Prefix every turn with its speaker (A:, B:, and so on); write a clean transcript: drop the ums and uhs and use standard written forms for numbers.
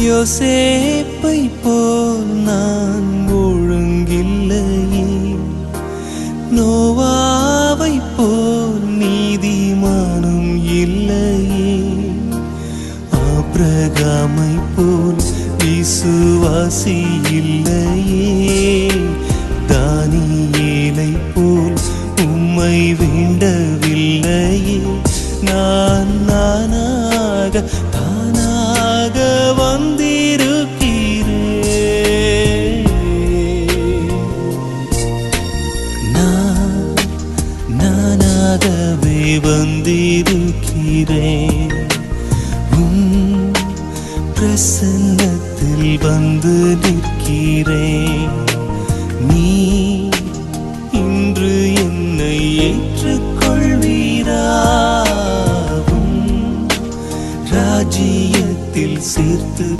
A: யோசேப்பை போல் நான் ஒழுங்கில்லையே, நோவாவை போல் நீதிமானும் இல்லையே, ஆபிரகாமை போல் விசுவாசி இல்லையே, தானியேலை போல் உம்மை வேண்டவில்லையே, நான் நானாக வந்திருக்கிறேன். நானாகவே வந்திருக்கிறேன். பிரசன்னத்தில் வந்து நிற்கிறேன். நீ இன்று என்னை ஏற்றுக்கொள்வீராவும் ராஜ்யத்தில் சேர்த்து